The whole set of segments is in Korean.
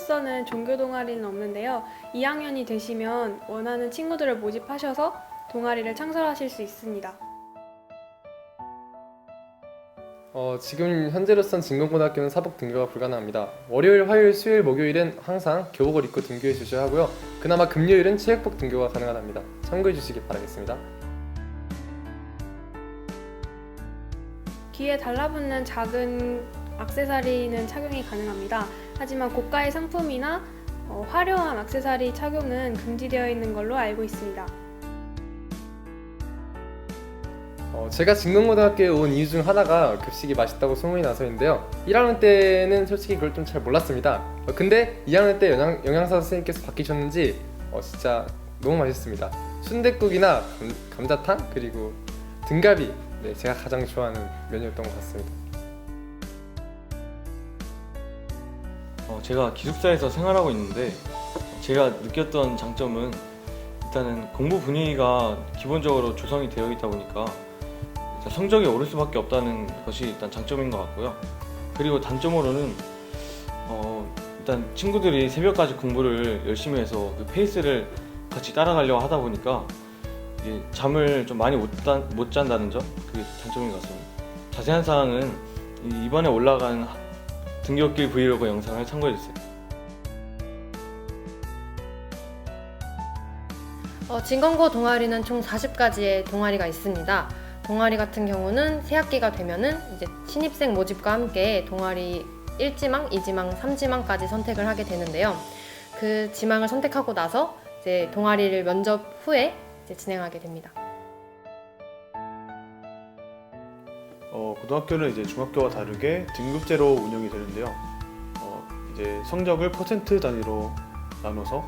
현재로서는 종교 동아리는 없는데요. 2학년이 되시면 원하는 친구들을 모집하셔서 동아리를 창설하실 수 있습니다. 지금 현재로선 진건고등학교는 사복 등교가 불가능합니다. 월요일, 화요일, 수요일, 목요일은 항상 교복을 입고 등교해 주셔야 하고요. 그나마 금요일은 체육복 등교가 가능하답니다. 참고해 주시기 바라겠습니다. 귀에 달라붙는 작은 액세서리는 착용이 가능합니다. 하지만 고가의 상품이나 화려한 액세서리 착용은 금지되어 있는 걸로 알고 있습니다. 제가 진건고등학교에 온 이유 중 하나가 급식이 맛있다고 소문이 나서인데요. 1학년 때는 솔직히 그걸 좀 잘 몰랐습니다. 근데 2학년 때 영양사 선생님께서 바뀌셨는지 진짜 너무 맛있습니다. 순댓국이나 감자탕 그리고 등갈비, 제가 가장 좋아하는 메뉴였던 것 같습니다. 제가 기숙사에서 생활하고 있는데 제가 느꼈던 장점은 일단은 공부 분위기가 기본적으로 조성이 되어 있다 보니까 성적이 오를 수밖에 없다는 것이 일단 장점인 것 같고요. 그리고 단점으로는 일단 친구들이 새벽까지 공부를 열심히 해서 그 페이스를 같이 따라가려고 하다 보니까 잠을 좀 많이 못 잔다는 점, 그게 단점인 것 같습니다. 자세한 사항은 이번에 올라간 등굣길 브이로그 영상을 참고해주세요. 진건고 동아리는 총 40가지의 동아리가 있습니다. 동아리 같은 경우는 새학기가 되면은 이제 신입생 모집과 함께 동아리 1지망, 2지망, 3지망까지 선택을 하게 되는데요. 그 지망을 선택하고 나서 이제 동아리를 면접 후에 이제 진행하게 됩니다. 고등학교는 이제 중학교와 다르게 등급제로 운영이 되는데요. 이제 성적을 퍼센트 단위로 나눠서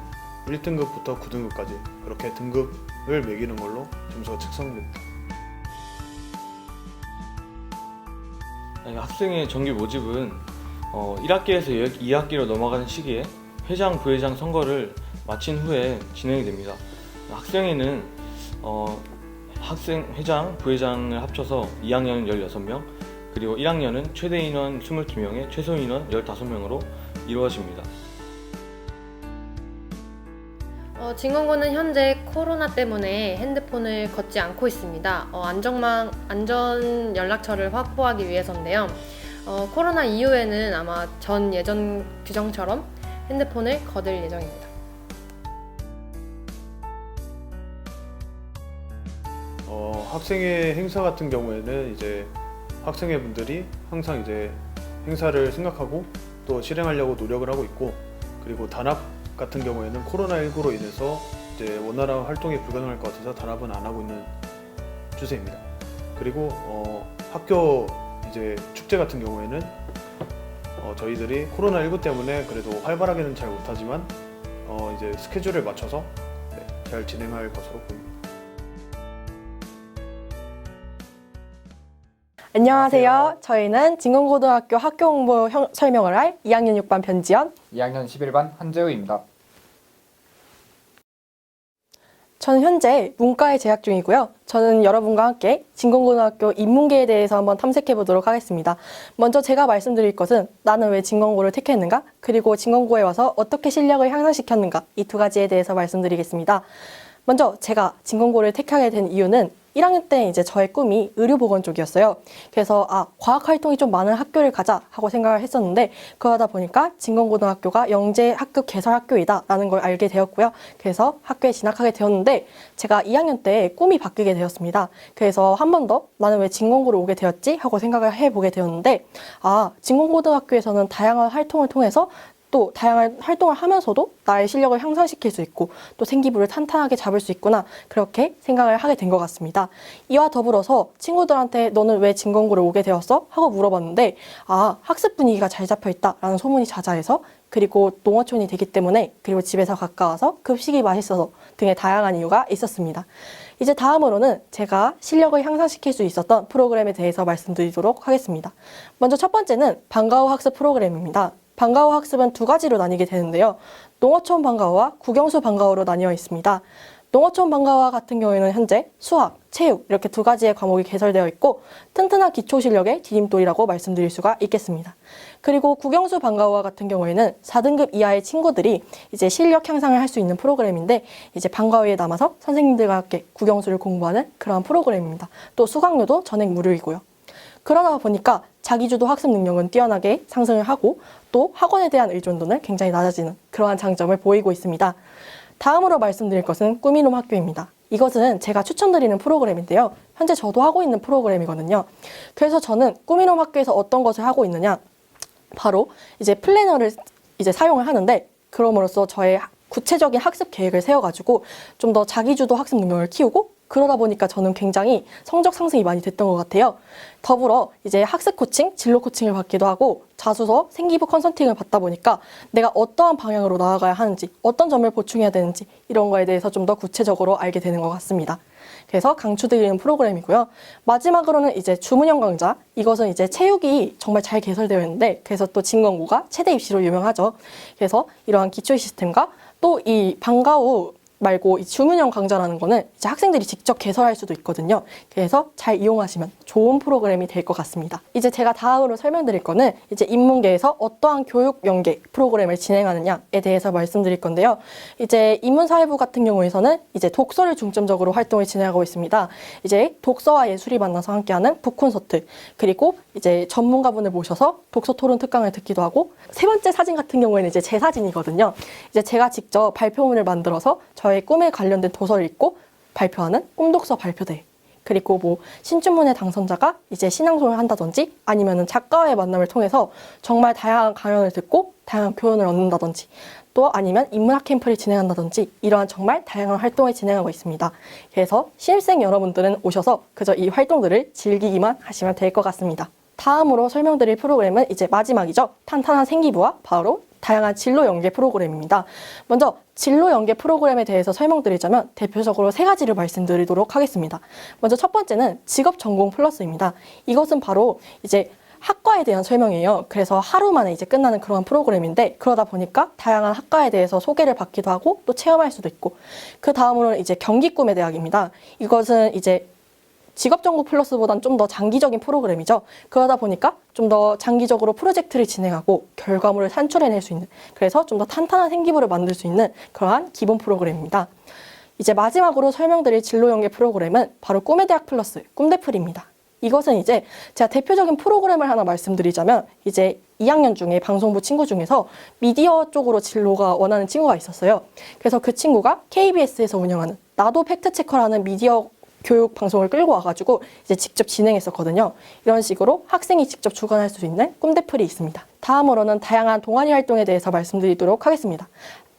1등급부터 9등급까지 그렇게 등급을 매기는 걸로 점수가 책정됩니다. 학생의 정기 모집은 1학기에서 2학기로 넘어가는 시기에 회장, 부회장 선거를 마친 후에 진행이 됩니다. 학생회는 학생 회장, 부회장을 합쳐서 2학년은 16명, 그리고 1학년은 최대 인원 22명에 최소 인원 15명으로 이루어집니다. 진건고는 현재 코로나 때문에 핸드폰을 걷지 않고 있습니다. 안전 연락처를 확보하기 위해서인데요. 코로나 이후에는 아마 예전 규정처럼 핸드폰을 거둘 예정입니다. 학생회 행사 같은 경우에는 이제 학생회 분들이 항상 이제 행사를 생각하고 또 실행하려고 노력을 하고 있고, 그리고 단합 같은 경우에는 코로나19로 인해서 이제 원활한 활동이 불가능할 것 같아서 단합은 안 하고 있는 추세입니다. 그리고 학교 이제 축제 같은 경우에는 저희들이 코로나19 때문에 그래도 활발하게는 잘 못하지만 이제 스케줄을 맞춰서 잘 진행할 것으로 보입니다. 안녕하세요. 저희는 진건고등학교 학교 홍보 설명을 할 2학년 6반 변지연, 2학년 11반 한재우입니다. 저는 현재 문과에 재학 중이고요. 저는 여러분과 함께 진건고등학교 인문계에 대해서 한번 탐색해 보도록 하겠습니다. 먼저 제가 말씀드릴 것은 나는 왜 진건고를 택했는가, 그리고 진건고에 와서 어떻게 실력을 향상시켰는가, 이 두 가지에 대해서 말씀드리겠습니다. 먼저 제가 진건고를 택하게 된 이유는 1학년 때 이제 저의 꿈이 의료보건 쪽이었어요. 그래서 과학 활동이 좀 많은 학교를 가자 하고 생각을 했었는데, 그러다 보니까 진건고등학교가 영재 학급 개설 학교이다라는 걸 알게 되었고요. 그래서 학교에 진학하게 되었는데 제가 2학년 때 꿈이 바뀌게 되었습니다. 그래서 한 번 더 나는 왜 진건고를 오게 되었지 하고 생각을 해보게 되었는데, 진건고등학교에서는 다양한 활동을 통해서 또 다양한 활동을 하면서도 나의 실력을 향상시킬 수 있고 또 생기부를 탄탄하게 잡을 수 있구나, 그렇게 생각을 하게 된 것 같습니다. 이와 더불어서 친구들한테 너는 왜 진건고를 오게 되었어? 하고 물어봤는데 학습 분위기가 잘 잡혀 있다라는 소문이 자자해서, 그리고 농어촌이 되기 때문에, 그리고 집에서 가까워서 급식이 맛있어서 등의 다양한 이유가 있었습니다. 이제 다음으로는 제가 실력을 향상시킬 수 있었던 프로그램에 대해서 말씀드리도록 하겠습니다. 먼저 첫 번째는 방과 후 학습 프로그램입니다. 방과 후 학습은 두 가지로 나뉘게 되는데요. 농어촌 방과 후와 국영수 방과 후로 나뉘어 있습니다. 농어촌 방과 후 같은 경우에는 현재 수학, 체육 이렇게 두 가지의 과목이 개설되어 있고 튼튼한 기초 실력의 디딤돌이라고 말씀드릴 수가 있겠습니다. 그리고 국영수 방과후와 같은 경우에는 4등급 이하의 친구들이 이제 실력 향상을 할 수 있는 프로그램인데 이제 방과후에 남아서 선생님들과 함께 국영수를 공부하는 그러한 프로그램입니다. 또 수강료도 전액 무료이고요. 그러다 보니까 자기주도 학습 능력은 뛰어나게 상승을 하고 또 학원에 대한 의존도는 굉장히 낮아지는 그러한 장점을 보이고 있습니다. 다음으로 말씀드릴 것은 꾸미놈 학교입니다. 이것은 제가 추천드리는 프로그램인데요. 현재 저도 하고 있는 프로그램이거든요. 그래서 저는 꾸미놈 학교에서 어떤 것을 하고 있느냐? 바로 이제 플래너를 이제 사용을 하는데 그럼으로써 저의 구체적인 학습 계획을 세워가지고 좀 더 자기주도 학습 능력을 키우고 그러다 보니까 저는 굉장히 성적 상승이 많이 됐던 것 같아요. 더불어 이제 학습 코칭, 진로 코칭을 받기도 하고 자소서, 생기부 컨설팅을 받다 보니까 내가 어떠한 방향으로 나아가야 하는지, 어떤 점을 보충해야 되는지 이런 거에 대해서 좀 더 구체적으로 알게 되는 것 같습니다. 그래서 강추드리는 프로그램이고요. 마지막으로는 이제 주문형 강좌. 이것은 이제 체육이 정말 잘 개설되어 있는데 그래서 또 진검고가 최대 입시로 유명하죠. 그래서 이러한 기초 시스템과 또 이 방과후 말고 이 주문형 강좌라는 거는 이제 학생들이 직접 개설할 수도 있거든요. 그래서 잘 이용하시면 좋은 프로그램이 될 것 같습니다. 이제 제가 다음으로 설명드릴 거는 이제 인문계에서 어떠한 교육 연계 프로그램을 진행하느냐에 대해서 말씀드릴 건데요. 이제 인문사회부 같은 경우에서는 이제 독서를 중점적으로 활동을 진행하고 있습니다. 이제 독서와 예술이 만나서 함께하는 북콘서트 그리고 이제 전문가분을 모셔서 독서 토론 특강을 듣기도 하고 세 번째 사진 같은 경우에는 이제 제 사진이거든요. 이제 제가 직접 발표문을 만들어서 저의 꿈에 관련된 도서를 읽고 발표하는 꿈독서 발표대. 그리고 뭐 신춘문예 당선자가 이제 신앙송을 한다든지 아니면은 작가와의 만남을 통해서 정말 다양한 강연을 듣고 다양한 교훈을 얻는다든지 또 아니면 인문학 캠프를 진행한다든지 이러한 정말 다양한 활동을 진행하고 있습니다. 그래서 신입생 여러분들은 오셔서 그저 이 활동들을 즐기기만 하시면 될 것 같습니다. 다음으로 설명드릴 프로그램은 이제 마지막이죠. 탄탄한 생기부와 바로 다양한 진로 연계 프로그램입니다. 먼저 진로 연계 프로그램에 대해서 설명드리자면 대표적으로 세 가지를 말씀드리도록 하겠습니다. 먼저 첫 번째는 직업 전공 플러스입니다. 이것은 바로 이제 학과에 대한 설명이에요. 그래서 하루 만에 이제 끝나는 그런 프로그램인데 그러다 보니까 다양한 학과에 대해서 소개를 받기도 하고 또 체험할 수도 있고 그 다음으로는 이제 경기 꿈의 대학입니다. 이것은 이제 직업전공 플러스보다는 좀 더 장기적인 프로그램이죠. 그러다 보니까 좀 더 장기적으로 프로젝트를 진행하고 결과물을 산출해낼 수 있는 그래서 좀 더 탄탄한 생기부를 만들 수 있는 그러한 기본 프로그램입니다. 이제 마지막으로 설명드릴 진로 연계 프로그램은 바로 꿈의 대학 플러스 꿈대플입니다. 이것은 이제 제가 대표적인 프로그램을 하나 말씀드리자면 이제 2학년 중에 방송부 친구 중에서 미디어 쪽으로 진로가 원하는 친구가 있었어요. 그래서 그 친구가 KBS에서 운영하는 나도 팩트체커라는 미디어 교육 방송을 끌고 와가지고 이제 직접 진행했었거든요. 이런 식으로 학생이 직접 주관할 수 있는 꿈대플이 있습니다. 다음으로는 다양한 동아리 활동에 대해서 말씀드리도록 하겠습니다.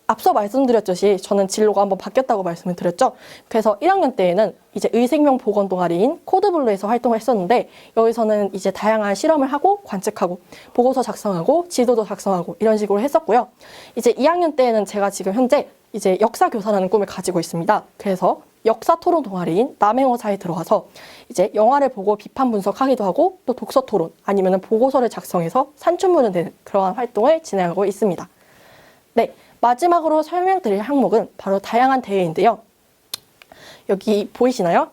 앞서 말씀드렸듯이 저는 진로가 한번 바뀌었다고 말씀을 드렸죠. 그래서 1학년 때에는 이제 의생명 보건 동아리인 코드블루에서 활동을 했었는데 여기서는 이제 다양한 실험을 하고 관측하고 보고서 작성하고 지도도 작성하고 이런 식으로 했었고요. 이제 2학년 때에는 제가 지금 현재 이제 역사교사라는 꿈을 가지고 있습니다. 그래서 역사 토론 동아리인 남행어사에 들어와서 이제 영화를 보고 비판 분석하기도 하고 또 독서 토론 아니면 보고서를 작성해서 산출문을 내는 그러한 활동을 진행하고 있습니다. 네, 마지막으로 설명드릴 항목은 바로 다양한 대회인데요. 여기 보이시나요?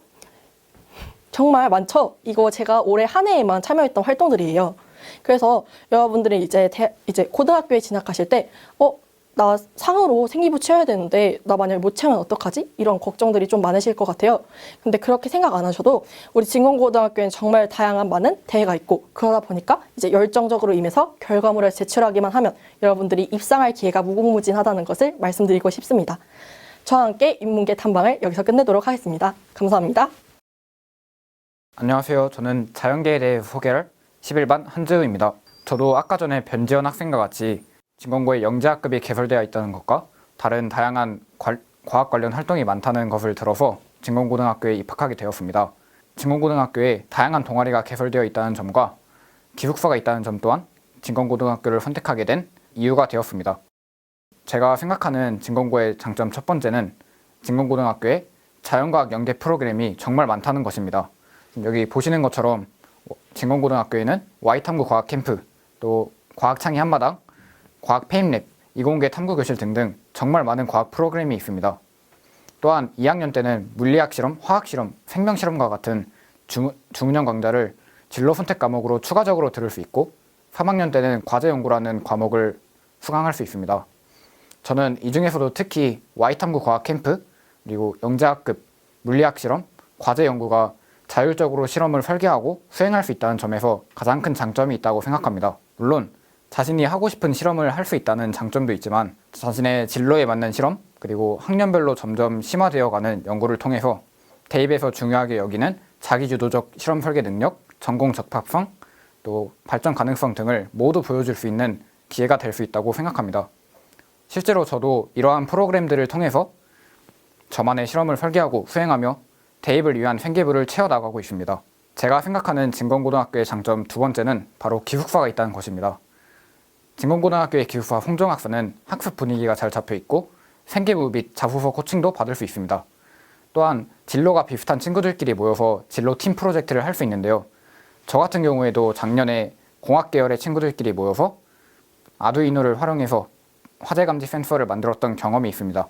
정말 많죠? 이거 제가 올해 한 해에만 참여했던 활동들이에요. 그래서 여러분들이 이제 고등학교에 진학하실 때 나 상으로 생기부 채워야 되는데 나 만약에 못 채우면 어떡하지? 이런 걱정들이 좀 많으실 것 같아요. 근데 그렇게 생각 안 하셔도 우리 진공고등학교에는 정말 다양한 많은 대회가 있고 그러다 보니까 이제 열정적으로 임해서 결과물을 제출하기만 하면 여러분들이 입상할 기회가 무궁무진하다는 것을 말씀드리고 싶습니다. 저와 함께 인문계 탐방을 여기서 끝내도록 하겠습니다. 감사합니다. 안녕하세요. 저는 자연계에 대해 소개할 11반 한재우입니다. 저도 아까 전에 변지현 학생과 같이 진공고에 영재학급이 개설되어 있다는 것과 다른 다양한 과학 관련 활동이 많다는 것을 들어서 진공고등학교에 입학하게 되었습니다. 진공고등학교에 다양한 동아리가 개설되어 있다는 점과 기숙사가 있다는 점 또한 진공고등학교를 선택하게 된 이유가 되었습니다. 제가 생각하는 진공고의 장점 첫 번째는 진공고등학교에 자연과학 연계 프로그램이 정말 많다는 것입니다. 여기 보시는 것처럼 진공고등학교에는 Y탐구 과학 캠프, 또 과학창의 한마당, 과학 페임랩, 이공계 탐구교실 등등 정말 많은 과학 프로그램이 있습니다. 또한 2학년 때는 물리학 실험, 화학 실험, 생명 실험과 같은 중운영 강좌를 진로 선택 과목으로 추가적으로 들을 수 있고 3학년 때는 과제 연구라는 과목을 수강할 수 있습니다. 저는 이 중에서도 특히 Y탐구 과학 캠프, 그리고 영재학급 물리학 실험, 과제 연구가 자율적으로 실험을 설계하고 수행할 수 있다는 점에서 가장 큰 장점이 있다고 생각합니다. 물론 자신이 하고 싶은 실험을 할 수 있다는 장점도 있지만 자신의 진로에 맞는 실험, 그리고 학년별로 점점 심화되어가는 연구를 통해서 대입에서 중요하게 여기는 자기주도적 실험 설계 능력, 전공 적합성, 또 발전 가능성 등을 모두 보여줄 수 있는 기회가 될 수 있다고 생각합니다. 실제로 저도 이러한 프로그램들을 통해서 저만의 실험을 설계하고 수행하며 대입을 위한 생계부를 채워나가고 있습니다. 제가 생각하는 진건고등학교의 장점 두 번째는 바로 기숙사가 있다는 것입니다. 진건고등학교의 기숙사 송정학사는 학습 분위기가 잘 잡혀있고 생계부 및 자소서 코칭도 받을 수 있습니다. 또한 진로가 비슷한 친구들끼리 모여서 진로 팀 프로젝트를 할 수 있는데요. 저 같은 경우에도 작년에 공학 계열의 친구들끼리 모여서 아두이노를 활용해서 화재 감지 센서를 만들었던 경험이 있습니다.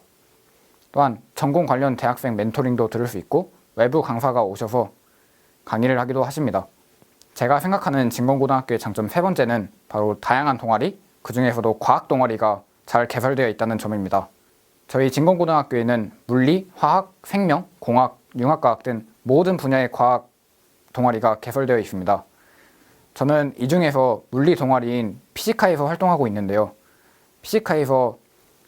또한 전공 관련 대학생 멘토링도 들을 수 있고 외부 강사가 오셔서 강의를 하기도 하십니다. 제가 생각하는 진건고등학교의 장점 세 번째는 바로 다양한 동아리, 그 중에서도 과학 동아리가 잘 개설되어 있다는 점입니다. 저희 진건고등학교에는 물리, 화학, 생명, 공학, 융합과학 등 모든 분야의 과학 동아리가 개설되어 있습니다. 저는 이 중에서 물리 동아리인 피지카에서 활동하고 있는데요. 피지카에서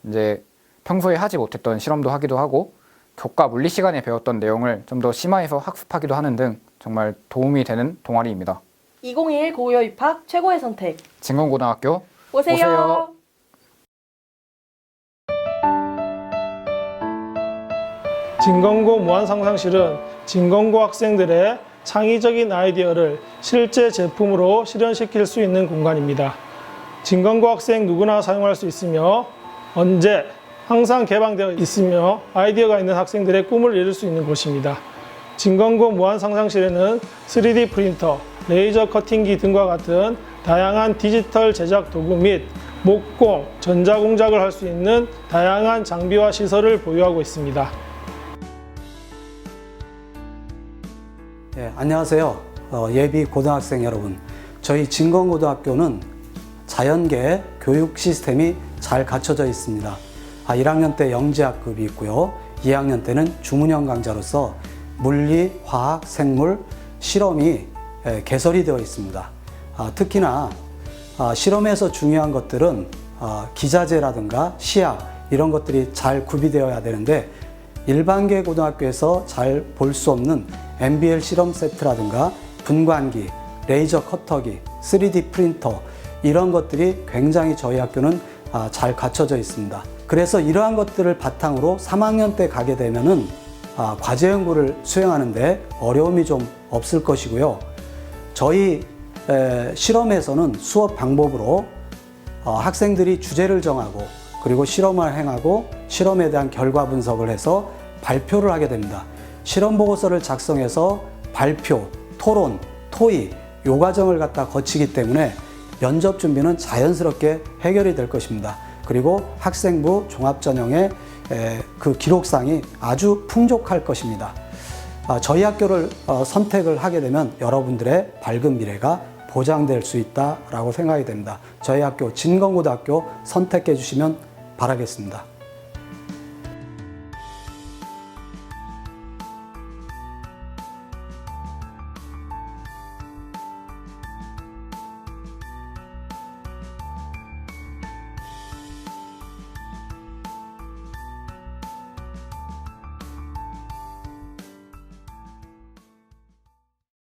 이제 평소에 하지 못했던 실험도 하기도 하고 교과 물리 시간에 배웠던 내용을 좀 더 심화해서 학습하기도 하는 등 정말 도움이 되는 동아리입니다. 2021 고요 입학 최고의 선택. 진건고등학교 오세요. 진건고 무한상상실은 진건고 학생들의 창의적인 아이디어를 실제 제품으로 실현시킬 수 있는 공간입니다. 진건고 학생 누구나 사용할 수 있으며 언제 항상 개방되어 있으며 아이디어가 있는 학생들의 꿈을 이룰 수 있는 곳입니다. 진건고 무한상상실에는 3D 프린터, 레이저 커팅기 등과 같은 다양한 디지털 제작 도구 및 목공, 전자공작을 할 수 있는 다양한 장비와 시설을 보유하고 있습니다. 네, 안녕하세요. 예비 고등학생 여러분. 저희 진건고등학교는 자연계 교육 시스템이 잘 갖춰져 있습니다. 1학년 때 영재학급이 있고요. 2학년 때는 중운영 강좌로서 물리, 화학, 생물, 실험이 개설이 되어 있습니다. 특히나 실험에서 중요한 것들은 기자재라든가 시약 이런 것들이 잘 구비되어야 되는데 일반계 고등학교에서 잘 볼 수 없는 MBL 실험 세트라든가 분광기, 레이저 커터기, 3D 프린터 이런 것들이 굉장히 저희 학교는 잘 갖춰져 있습니다. 그래서 이러한 것들을 바탕으로 3학년 때 가게 되면은 과제 연구를 수행하는데 어려움이 좀 없을 것이고요. 저희 실험에서는 수업 방법으로 학생들이 주제를 정하고 그리고 실험을 행하고 실험에 대한 결과 분석을 해서 발표를 하게 됩니다. 실험 보고서를 작성해서 발표, 토론, 토의 요 과정을 갖다 거치기 때문에 면접 준비는 자연스럽게 해결이 될 것입니다. 그리고 학생부 종합전형의 그 기록상이 아주 풍족할 것입니다. 저희 학교를 선택을 하게 되면 여러분들의 밝은 미래가 보장될 수 있다라고 생각이 됩니다. 저희 학교 진건고등학교 선택해 주시면 바라겠습니다.